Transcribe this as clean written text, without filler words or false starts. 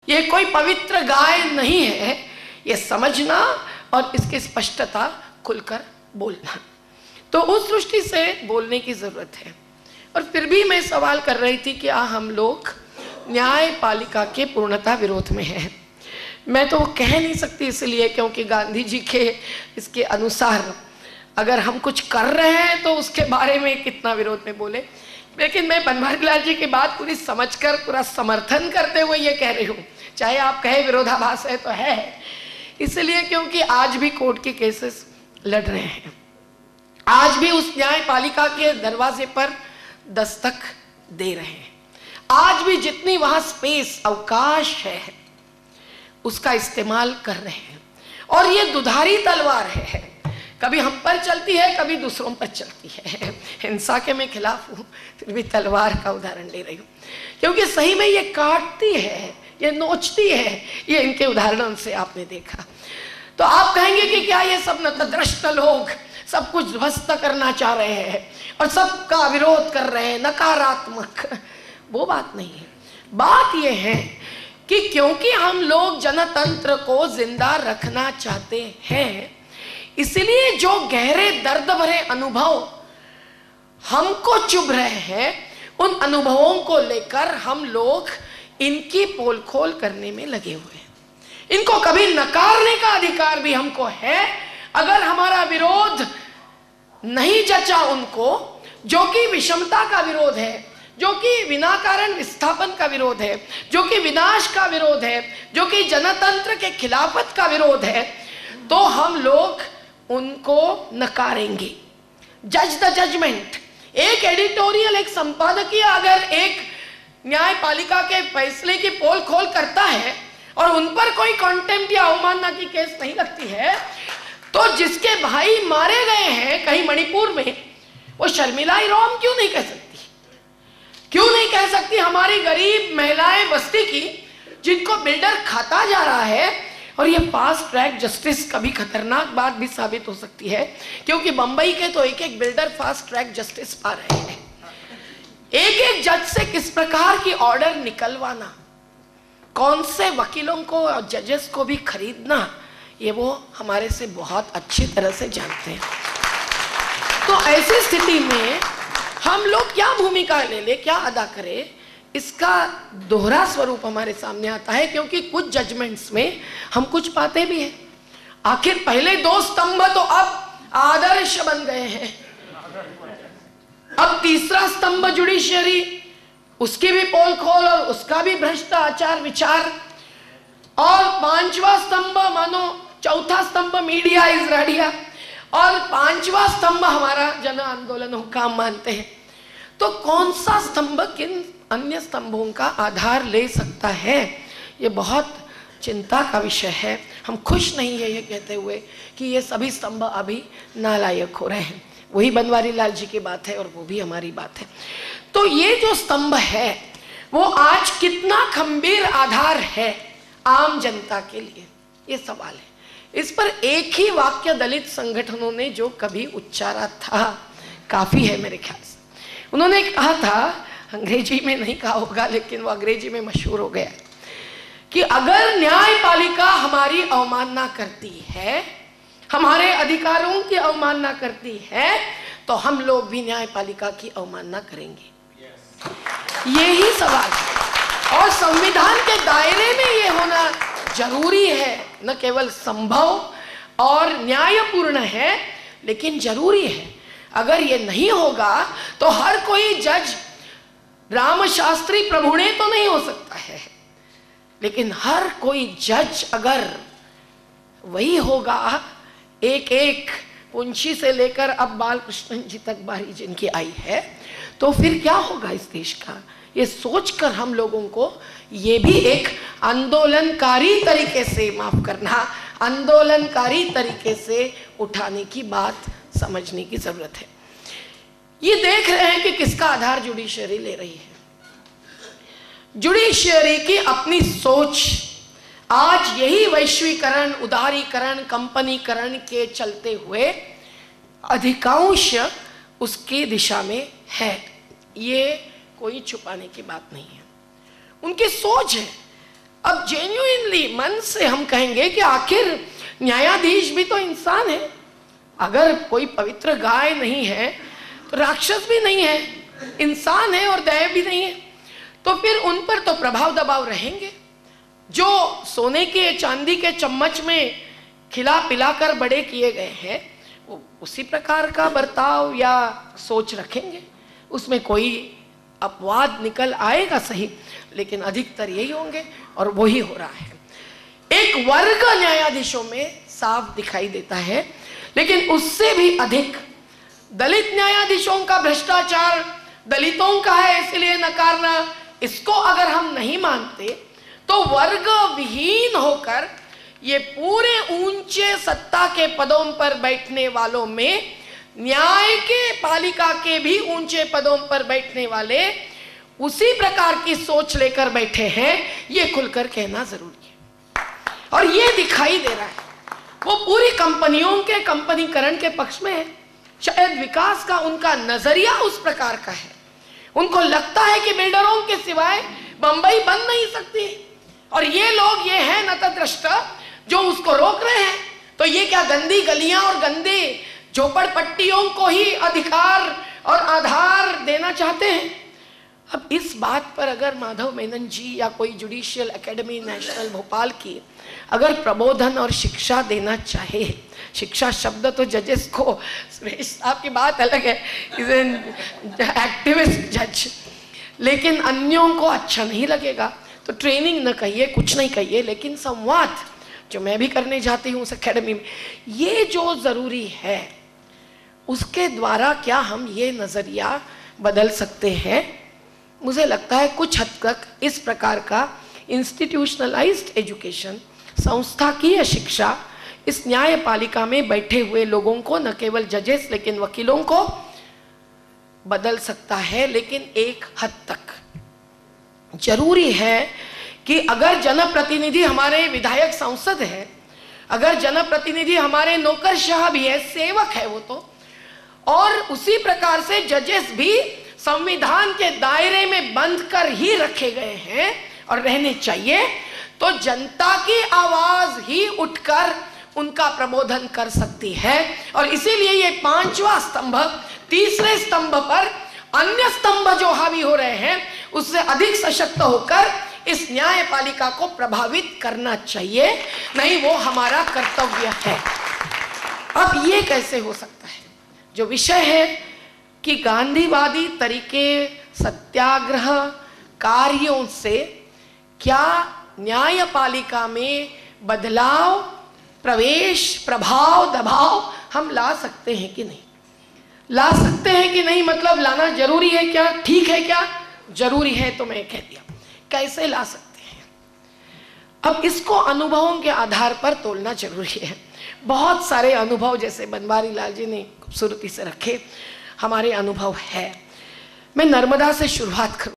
ये कोई पवित्र गाय नहीं है, ये समझना और इसकी स्पष्टता खुलकर बोलना। तो उस दृष्टि से बोलने की जरूरत है। और फिर भी मैं सवाल कर रही थी कि हम लोग न्यायपालिका के पूर्णतः विरोध में हैं। मैं तो कह नहीं सकती इसलिए क्योंकि गांधी जी के इसके अनुसार अगर हम कुछ कर रहे हैं तो उसके बारे में कितना विरोध में बोले, लेकिन मैं बनवारी लाल जी की बात पूरी समझकर पूरा समर्थन करते हुए ये कह रही हूँ, चाहे आप कहे विरोधाभास है तो है, इसलिए क्योंकि आज भी कोर्ट के केसेस लड़ रहे हैं, आज भी उस न्यायपालिका के दरवाजे पर दस्तक दे रहे हैं, आज भी जितनी वहां स्पेस अवकाश है उसका इस्तेमाल कर रहे हैं। और ये दुधारी तलवार है, कभी हम पर चलती है कभी दूसरों पर चलती है। हिंसा के मैं खिलाफ हूं, फिर भी तलवार का उदाहरण ले रही हूं क्योंकि सही में ये काटती है, ये नोचती है, ये इनके उदाहरणों से आपने देखा। तो आप कहेंगे कि क्या ये सब नतद्रष्ट लोग सब कुछ ध्वस्त करना चाह रहे हैं और सबका विरोध कर रहे हैं, नकारात्मक? वो बात नहीं है। बात ये है कि क्योंकि हम लोग जनतंत्र को जिंदा रखना चाहते हैं, इसलिए जो गहरे दर्द भरे अनुभव हमको चुभ रहे हैं, उन अनुभवों को लेकर हम लोग इनकी पोल खोल करने में लगे हुए हैं। इनको कभी नकारने का अधिकार भी हमको है। अगर हमारा विरोध नहीं जचा उनको, जो कि विषमता का विरोध है, जो कि बिना कारण विस्थापन का विरोध है, जो कि विनाश का विरोध है, जो कि जनतंत्र के खिलाफत का विरोध है, तो हम लोग उनको नकारेंगे। जज द जजमेंट। एक एडिटोरियल, एक संपादकीय अगर एक न्यायपालिका के फैसले की पोल खोल करता है और उन पर कोई कंटेम्प्ट या अवमानना की केस नहीं लगती है, तो जिसके भाई मारे गए हैं कहीं मणिपुर में, वो शर्मिला इरोम क्यों नहीं कह सकती? क्यों नहीं कह सकती हमारी गरीब महिलाएं बस्ती की, जिनको बिल्डर खाता जा रहा है? और ये फास्ट ट्रैक जस्टिस कभी खतरनाक बात भी साबित हो सकती है, क्योंकि बंबई के तो एक एक बिल्डर फास्ट ट्रैक जस्टिस पा रहे हैं। एक एक जज से किस प्रकार की ऑर्डर निकलवाना, कौन से वकीलों को और जजेस को भी खरीदना, ये वो हमारे से बहुत अच्छी तरह से जानते हैं। तो ऐसी स्थिति में हम लोग क्या भूमिका ले, क्या अदा करें, इसका दोहरा स्वरूप हमारे सामने आता है। क्योंकि कुछ जजमेंट्स में हम कुछ पाते भी हैं। आखिर पहले दो स्तंभ तो अब आदर्श बन गए हैं, अब तीसरा स्तंभ जुडिशियरी, उसकी भी पोल खोल और उसका भी भ्रष्ट आचार विचार, और पांचवा स्तंभ मानो चौथा स्तंभ मीडिया इज रेडिया, और पांचवा स्तंभ हमारा जन आंदोलन का मानते हैं। तो कौन सा स्तंभ किन अन्य स्तंभों का आधार ले सकता है, ये बहुत चिंता का विषय है। हम खुश नहीं है ये कहते हुए कि ये सभी स्तंभ अभी नालायक हो रहे हैं। वही बनवारी लाल जी की बात है और वो भी हमारी बात है। तो ये जो स्तंभ है वो आज कितना खंबीर आधार है आम जनता के लिए, ये सवाल है। इस पर एक ही वाक्य दलित संगठनों ने जो कभी उच्चारा था काफी है मेरे ख्याल से। उन्होंने कहा था, अंग्रेजी में नहीं कहा होगा लेकिन वो अंग्रेजी में मशहूर हो गया, कि अगर न्यायपालिका हमारी अवमानना करती है, हमारे अधिकारों की अवमानना करती है, तो हम लोग भी न्यायपालिका की अवमानना करेंगे। यही सवाल है। और संविधान के दायरे में ये होना जरूरी है, न केवल संभव और न्यायपूर्ण है, लेकिन जरूरी है। अगर ये नहीं होगा तो हर कोई जज राम शास्त्री प्रभुणे तो नहीं हो सकता है, लेकिन हर कोई जज अगर वही होगा, एक एक पुंछी से लेकर अब बालकृष्ण जी तक बारी जिनकी आई है, तो फिर क्या होगा इस देश का? ये सोचकर हम लोगों को ये भी एक आंदोलनकारी तरीके से, माफ करना, आंदोलनकारी तरीके से उठाने की बात समझने की जरूरत है। ये देख रहे हैं कि किसका आधार जुडिशियरी ले रही है। जुडिशियरी की अपनी सोच आज यही वैश्वीकरण, उदारीकरण, कंपनीकरण के चलते हुए अधिकांश उसकी दिशा में है। ये कोई छुपाने की बात नहीं है, उनकी सोच है। अब जेन्युइनली मन से हम कहेंगे कि आखिर न्यायाधीश भी तो इंसान है। अगर कोई पवित्र गाय नहीं है तो राक्षस भी नहीं है, इंसान है और दैव भी नहीं है, तो फिर उन पर तो प्रभाव दबाव रहेंगे। जो सोने के चांदी के चम्मच में खिला पिलाकर बड़े किए गए हैं वो उसी प्रकार का बर्ताव या सोच रखेंगे, उसमें कोई अपवाद निकल आएगा सही, लेकिन अधिकतर यही होंगे और वही हो रहा है। एक वर्ग न्यायाधीशों में साफ दिखाई देता है, लेकिन उससे भी अधिक दलित न्यायाधीशों का भ्रष्टाचार दलितों का है इसलिए नकारना, इसको अगर हम नहीं मानते तो वर्ग विहीन होकर ये पूरे ऊंचे सत्ता के पदों पर बैठने वालों में न्याय के पालिका के भी ऊंचे पदों पर बैठने वाले उसी प्रकार की सोच लेकर बैठे हैं, ये खुलकर कहना जरूरी है। और ये दिखाई दे रहा है, वो पूरी कंपनियों के कंपनीकरण के पक्ष में है। शायद विकास का उनका नजरिया उस प्रकार का है, उनको लगता है कि बिल्डरों के सिवाय बंबई बन नहीं सकती, और ये लोग ये हैं नतद्रष्टा जो उसको रोक रहे हैं। तो ये क्या गंदी गलियां और गंदे झोपड़पट्टियों को ही अधिकार और आधार देना चाहते हैं? अब इस बात पर अगर माधव मेनन जी या कोई जुडिशियल एकेडमी नेशनल भोपाल की अगर प्रबोधन और शिक्षा देना चाहे, शिक्षा शब्द तो जजेस को, सुरेश साहब की बात अलग है, इज एन एक्टिविस्ट जज, लेकिन अन्यों को अच्छा नहीं लगेगा तो ट्रेनिंग न कहिए, कुछ नहीं कहिए, लेकिन संवाद जो मैं भी करने जाती हूँ उस एकेडमी में, ये जो जरूरी है उसके द्वारा क्या हम ये नजरिया बदल सकते हैं? मुझे लगता है कुछ हद तक इस प्रकार का इंस्टीट्यूशनलाइज्ड एजुकेशन, संस्थाकीय शिक्षा, इस न्यायपालिका में बैठे हुए लोगों को, न केवल जजेस लेकिन वकीलों को बदल सकता है। लेकिन एक हद तक जरूरी है कि अगर जनप्रतिनिधि हमारे विधायक सांसद है, अगर जनप्रतिनिधि हमारे नौकरशाह भी है, सेवक है वो तो, और उसी प्रकार से जजेस भी संविधान के दायरे में बंद कर ही रखे गए हैं और रहने चाहिए, तो जनता की आवाज ही उठकर उनका प्रबोधन कर सकती है। और इसीलिए ये पांचवा स्तंभ, तीसरे स्तंभ पर अन्य स्तंभ जो हावी हो रहे हैं उससे अधिक सशक्त होकर इस न्यायपालिका को प्रभावित करना चाहिए, नहीं वो हमारा कर्तव्य है। अब ये कैसे हो सकता है? जो विषय है कि गांधीवादी तरीके सत्याग्रह कार्यों से क्या न्यायपालिका में बदलाव, प्रवेश, प्रभाव, दबाव हम ला सकते हैं कि नहीं, ला सकते हैं कि नहीं, मतलब लाना जरूरी है क्या, ठीक है क्या, जरूरी है तो मैं कह दिया, कैसे ला सकते हैं? अब इसको अनुभवों के आधार पर तोलना जरूरी है। बहुत सारे अनुभव जैसे बनवारी लाल जी ने खूबसूरती से रखे, हमारे अनुभव है। मैं नर्मदा से शुरुआत करूं।